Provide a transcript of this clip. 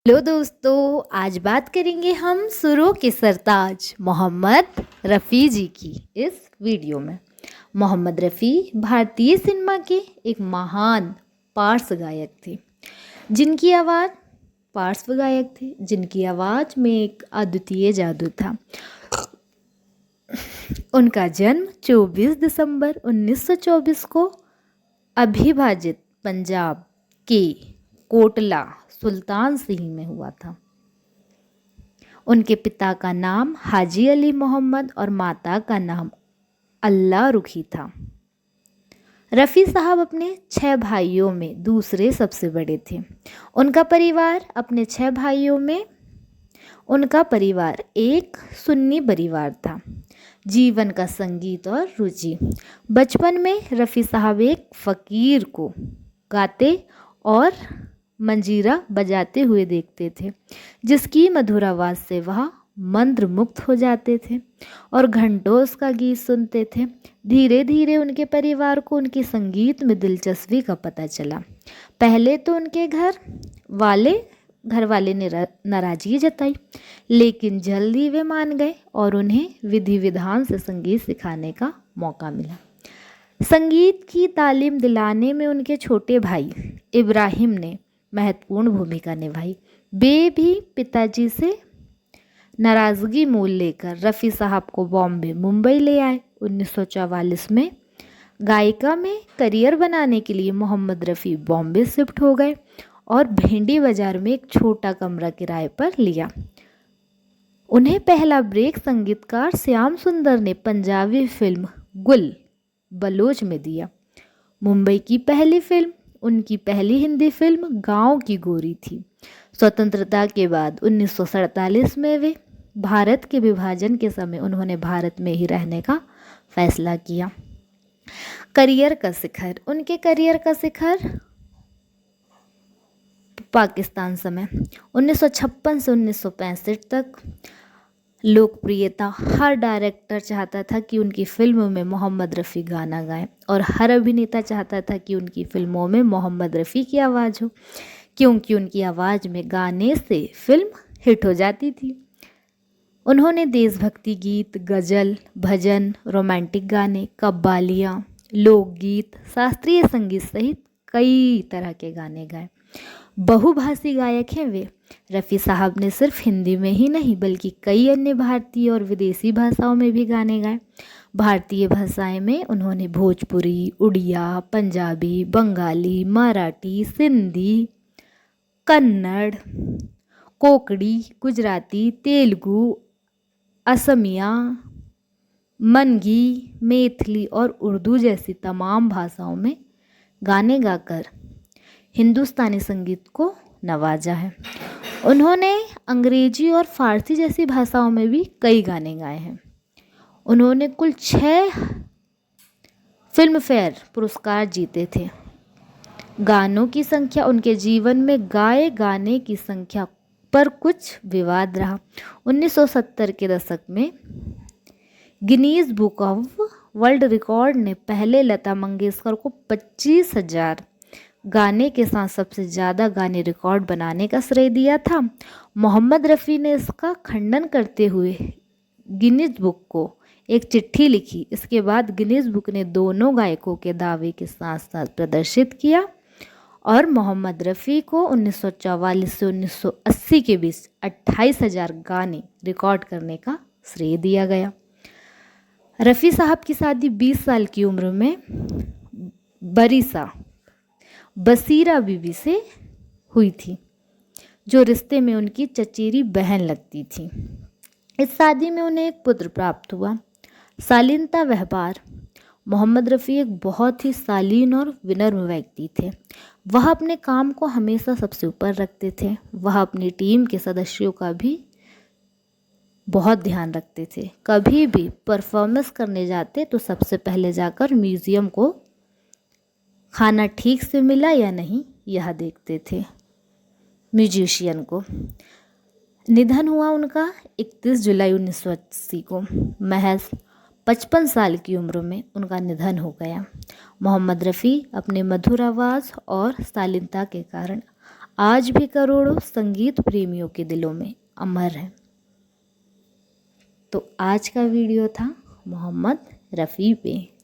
Hello दोस्तों, आज बात करेंगे हम सुरों के सरताज मोहम्मद रफ़ी जी की इस वीडियो में। मोहम्मद रफ़ी भारतीय सिनेमा के एक महान पार्श्व गायक थे, जिनकी आवाज़ में एक अद्वितीय जादू था। उनका जन्म 24 दिसंबर 1924 को अविभाजित पंजाब के कोटला सुल्तान सिंह में हुआ था। उनके पिता का नाम हाजी अली मोहम्मद और माता का नाम अल्लाह रुखी था। रफ़ी साहब अपने 6 भाइयों में दूसरे सबसे बड़े थे। उनका परिवार एक सुन्नी परिवार था। जीवन का संगीत और रुचि। बचपन में रफ़ी साहब एक फ़कीर को गाते और मंजीरा बजाते हुए देखते थे, जिसकी मधुर आवाज़ से वह मंत्रमुग्ध हो जाते थे और घंटों उसका गीत सुनते थे। धीरे धीरे उनके परिवार को उनके संगीत में दिलचस्पी का पता चला। पहले तो उनके घर वाले ने नाराज़गी जताई, लेकिन जल्दी वे मान गए और उन्हें विधि विधान से संगीत सिखाने का मौका मिला। संगीत की तालीम दिलाने में उनके छोटे भाई इब्राहिम ने महत्वपूर्ण भूमिका निभाई। वे भी पिताजी से नाराज़गी मोल लेकर रफ़ी साहब को बॉम्बे मुंबई ले आए। 1944 में गायिका में करियर बनाने के लिए मोहम्मद रफ़ी बॉम्बे शिफ्ट हो गए और भेंडी बाज़ार में एक छोटा कमरा किराए पर लिया। उन्हें पहला ब्रेक संगीतकार श्याम सुंदर ने पंजाबी फिल्म गुल बलोच में दिया। मुंबई की पहली फिल्म उनकी पहली हिंदी फिल्म गांव की गोरी थी। स्वतंत्रता के बाद 1947 में वे भारत के विभाजन के समय उन्होंने भारत में ही रहने का फैसला किया। उनके करियर का शिखर पाकिस्तान समय 1956 से 1965 तक लोकप्रियता। हर डायरेक्टर चाहता था कि उनकी फिल्मों में मोहम्मद रफ़ी गाना गाएं और हर अभिनेता चाहता था कि उनकी फिल्मों में मोहम्मद रफ़ी की आवाज़ हो, क्योंकि उनकी आवाज़ में गाने से फिल्म हिट हो जाती थी। उन्होंने देशभक्ति गीत, गज़ल, भजन, रोमांटिक गाने, कव्वालियाँ, लोकगीत, शास्त्रीय संगीत सहित कई तरह के गाने गाए। बहुभाषी गायक हैं वे। रफ़ी साहब ने सिर्फ हिंदी में ही नहीं बल्कि कई अन्य भारतीय और विदेशी भाषाओं में भी गाने गाए। भारतीय भाषाएं में उन्होंने भोजपुरी, उड़िया, पंजाबी, बंगाली, मराठी, सिंधी, कन्नड़, कोंकणी, गुजराती, तेलुगु, असमिया, मनगी, मैथिली और उर्दू जैसी तमाम भाषाओं में गाने गाकर हिंदुस्तानी संगीत को नवाजा है। उन्होंने अंग्रेजी और फारसी जैसी भाषाओं में भी कई गाने गाए हैं। उन्होंने कुल 6 फिल्म फेयर पुरस्कार जीते थे। गानों की संख्या, उनके जीवन में गाए गाने की संख्या पर कुछ विवाद रहा। 1970 के दशक में Guinness book of world record ने पहले लता मंगेशकर को 25,000 गाने के साथ सबसे ज़्यादा गाने रिकॉर्ड बनाने का श्रेय दिया था। मोहम्मद रफ़ी ने इसका खंडन करते हुए गिनीज बुक को एक चिट्ठी लिखी। इसके बाद गिनीज बुक ने दोनों गायकों के दावे के साथ साथ प्रदर्शित किया और मोहम्मद रफ़ी को 1944 से 1980 के बीच 28,000 गाने रिकॉर्ड करने का श्रेय दिया गया। रफ़ी साहब की शादी 20 साल की उम्र में बसीरा बीबी से हुई थी, जो रिश्ते में उनकी चचेरी बहन लगती थी। इस शादी में उन्हें एक पुत्र प्राप्त हुआ। शालीनता व्यवहार। मोहम्मद रफ़ी एक बहुत ही शालीन और विनम्र व्यक्ति थे। वह अपने काम को हमेशा सबसे ऊपर रखते थे। वह अपनी टीम के सदस्यों का भी बहुत ध्यान रखते थे। कभी भी परफॉर्मेंस करने जाते तो सबसे पहले जाकर म्यूज़ियम को खाना ठीक से मिला या नहीं यह देखते थे। म्यूजिशियन को निधन हुआ उनका 31 जुलाई 1980 को। महज 55 साल की उम्र में उनका निधन हो गया। मोहम्मद रफ़ी अपने मधुर आवाज़ और शालीनता के कारण आज भी करोड़ों संगीत प्रेमियों के दिलों में अमर है। तो आज का वीडियो था मोहम्मद रफ़ी पे।